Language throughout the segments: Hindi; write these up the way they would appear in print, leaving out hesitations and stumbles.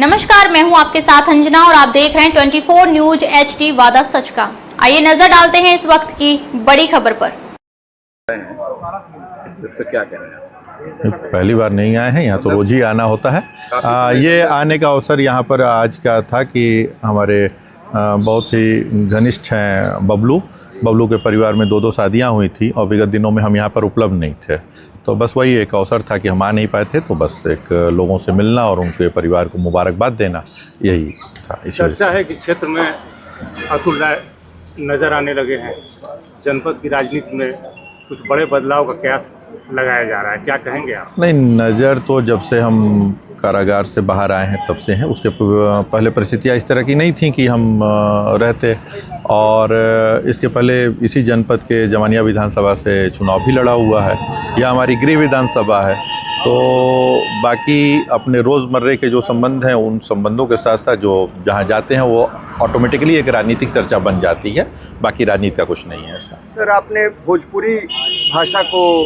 नमस्कार, मैं हूं आपके साथ अंजना और आप देख रहे हैं 24 न्यूज HD वादा सच का। आइए नजर डालते हैं इस वक्त की बड़ी खबर पर। इस पर क्या कह रहे हैं? पहली बार नहीं आए हैं, यहाँ तो रोज ही आना होता है। ये आने का अवसर यहाँ पर आज का था कि हमारे बहुत ही घनिष्ठ हैं बबलू के परिवार में दो शादियाँ हुई थी और विगत दिनों में हम यहाँ पर उपलब्ध नहीं थे, तो बस वही एक अवसर था कि हम आ नहीं पाए थे, तो बस एक लोगों से मिलना और उनके परिवार को मुबारकबाद देना, यही था। चर्चा है कि क्षेत्र में अतुल राय नजर आने लगे हैं। जनपद की राजनीति में कुछ बड़े बदलाव का कयास लगाया जा रहा है, क्या कहेंगे आप? नहीं, नज़र तो जब से हम कारागार से बाहर आए हैं तब से हैं। उसके पहले परिस्थितियाँ इस तरह की नहीं थी कि हम रहते, और इसके पहले इसी जनपद के जमानिया विधानसभा से चुनाव भी लड़ा हुआ है। यह हमारी गृह विधानसभा है, तो बाकी अपने रोज़मर्रे के जो संबंध हैं उन संबंधों के साथ साथ जो जहाँ जाते हैं वो ऑटोमेटिकली एक राजनीतिक चर्चा बन जाती है, बाकी राजनीति का कुछ नहीं है ऐसा। सर, आपने भोजपुरी भाषा को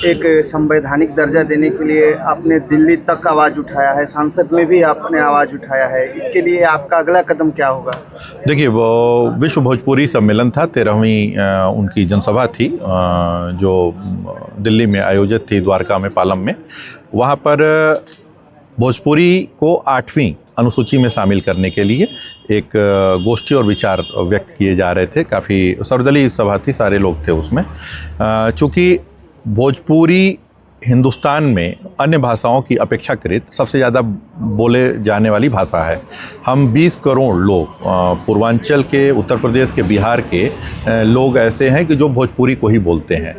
एक संवैधानिक दर्जा देने के लिए आपने दिल्ली तक आवाज़ उठाया है, संसद में भी आपने आवाज़ उठाया है, इसके लिए आपका अगला कदम क्या होगा? देखिए, वो विश्व भोजपुरी सम्मेलन था, 13वीं उनकी जनसभा थी जो दिल्ली में आयोजित थी, द्वारका में, पालम में। वहाँ पर भोजपुरी को 8वीं अनुसूची में शामिल करने के लिए एक गोष्ठी और विचार व्यक्त किए जा रहे थे। काफ़ी सर्वदलीय सभा थी, सारे लोग थे उसमें। चूँकि भोजपुरी हिंदुस्तान में अन्य भाषाओं की अपेक्षाकृत सबसे ज़्यादा बोले जाने वाली भाषा है। हम 20 करोड़ लोग पूर्वांचल के, उत्तर प्रदेश के, बिहार के लोग ऐसे हैं कि जो भोजपुरी को ही बोलते हैं।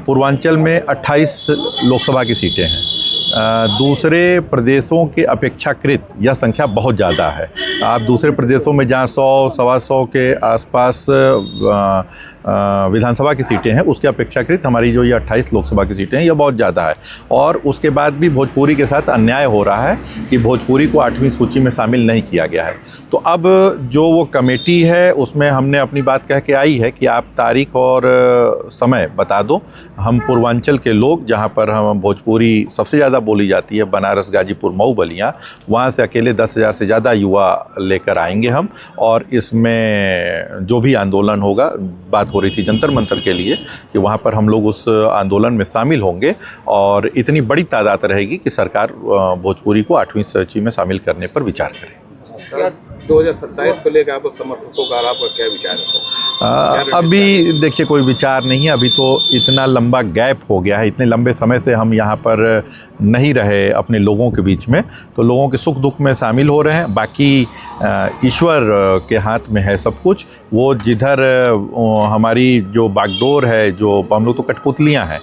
पूर्वांचल में 28 लोकसभा की सीटें हैं। दूसरे प्रदेशों के अपेक्षाकृत यह संख्या बहुत ज़्यादा है। आप दूसरे प्रदेशों में जहाँ 100 सवा 100 के आसपास विधानसभा की सीटें हैं, उसके अपेक्षाकृत हमारी जो ये 28 लोकसभा की सीटें हैं, यह बहुत ज़्यादा है। और उसके बाद भी भोजपुरी के साथ अन्याय हो रहा है कि भोजपुरी को 8वीं सूची में शामिल नहीं किया गया है। तो अब जो वो कमेटी है उसमें हमने अपनी बात कह के आई है कि आप तारीख और समय बता दो। हम पूर्वांचल के लोग, जहाँ पर हम भोजपुरी सबसे ज़्यादा बोली जाती है, बनारस, गाजीपुर, मऊ, बलिया, वहाँ से अकेले 10,000 से ज़्यादा युवा लेकर आएंगे हम। और इसमें जो भी आंदोलन होगा, बात हो रही थी जंतर मंतर के लिए, कि वहाँ पर हम लोग उस आंदोलन में शामिल होंगे और इतनी बड़ी तादाद रहेगी कि सरकार भोजपुरी को 8वीं सूची में शामिल करने पर विचार करे। 2027 को लेकर आपको समर्थकों का आपका क्या विचार है? अभी देखिए, कोई विचार नहीं है। अभी तो इतना लंबा गैप हो गया है, इतने लंबे समय से हम यहाँ पर नहीं रहे अपने लोगों के बीच में, तो लोगों के सुख दुख में शामिल हो रहे हैं। बाकी ईश्वर के हाथ में है सब कुछ। वो जिधर हमारी जो बागडोर है, जो हम लोग तो कठपुतलियाँ हैं,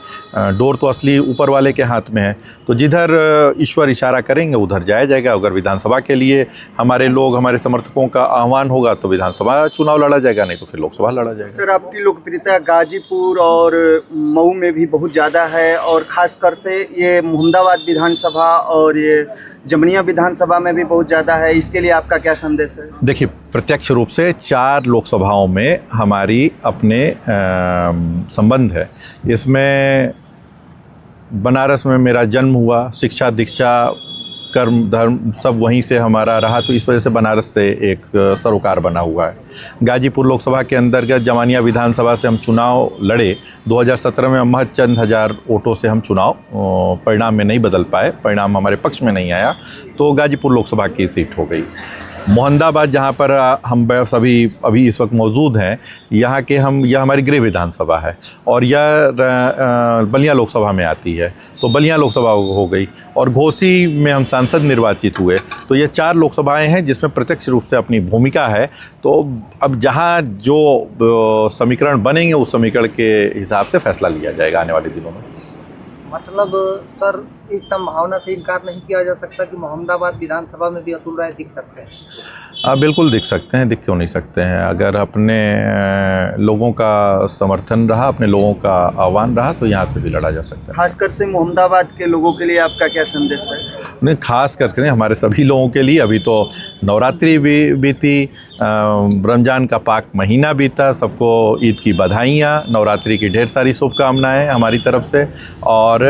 डोर तो असली ऊपर वाले के हाथ में है, तो जिधर ईश्वर इशारा करेंगे उधर जाया जाएगा। अगर विधानसभा के लिए हमारे लोग, हमारे समर्थकों का आह्वान होगा तो विधानसभा चुनाव लड़ा जाएगा, नहीं तो फिर लोकसभा लड़ा जाएगा। सर, आपकी लोकप्रियता गाजीपुर और मऊ में भी बहुत ज़्यादा है, और ख़ासकर से ये मोहम्मदाबाद विधानसभा और ये जमनिया विधानसभा में भी बहुत ज़्यादा है। इसके लिए आपका क्या संदेश है? देखिए, प्रत्यक्ष रूप से 4 लोकसभाओं में हमारी अपने संबंध है। इसमें बनारस में मेरा जन्म हुआ, शिक्षा, दीक्षा, कर्म, धर्म सब वहीं से हमारा रहा, तो इस वजह से बनारस से एक सरोकार बना हुआ है। गाजीपुर लोकसभा के अंतर्गत जमानिया विधानसभा से हम चुनाव लड़े 2017 में। महज चंद हज़ार वोटों से हम चुनाव परिणाम में नहीं बदल पाए, परिणाम हमारे पक्ष में नहीं आया, तो गाजीपुर लोकसभा की सीट हो गई। मोहम्मदाबाद, जहाँ पर हम सभी अभी इस वक्त मौजूद हैं, यह हमारी गृह विधानसभा है और यह बलिया लोकसभा में आती है, तो बलिया लोकसभा हो गई। और घोसी में हम सांसद निर्वाचित हुए। तो ये 4 लोकसभाएं हैं जिसमें प्रत्यक्ष रूप से अपनी भूमिका है। तो अब जहाँ जो समीकरण बनेंगे उस समीकरण के हिसाब से फैसला लिया जाएगा आने वाले दिनों में। मतलब सर, इस संभावना से इनकार नहीं किया जा सकता कि मोहम्मदाबाद विधानसभा में भी अतुल राय दिख सकते हैं? बिल्कुल दिख सकते हैं, दिख क्यों नहीं सकते हैं। अगर अपने लोगों का समर्थन रहा, अपने लोगों का आह्वान रहा, तो यहाँ से भी लड़ा जा सकता है। खासकर से मोहम्मदाबाद के लोगों के लिए आपका क्या संदेश है? नहीं, खास करके हमारे सभी लोगों के लिए। अभी तो नवरात्रि भी बीती, रमज़ान का पाक महीना बीता, सबको ईद की बधाइयाँ, नवरात्रि की ढेर सारी शुभकामनाएँ हमारी तरफ से, और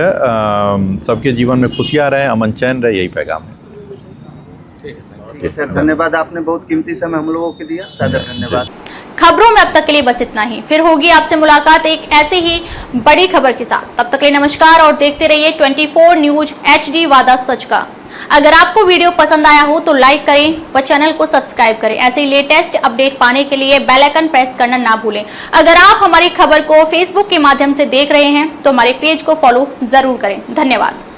सबके जीवन में खुशियाँ रहें, अमन चैन रहे, यही पैगाम है। ठीक है, ठीक है सर, धन्यवाद, आपने बहुत कीमती समय हम लोगों के दिया, सादर धन्यवाद। खबरों में अब तक के लिए बस इतना ही, फिर होगी आपसे मुलाकात एक ऐसे ही बड़ी खबर के साथ। तब तक के लिए नमस्कार और देखते रहिए 24 न्यूज HD वादा सच का। अगर आपको वीडियो पसंद आया हो तो लाइक करें व चैनल को सब्सक्राइब करें। ऐसे ही लेटेस्ट अपडेट पाने के लिए बेल आइकन प्रेस करना ना भूलें। अगर आप हमारी खबर को फेसबुक के माध्यम से देख रहे हैं तो हमारे पेज को फॉलो जरूर करें। धन्यवाद।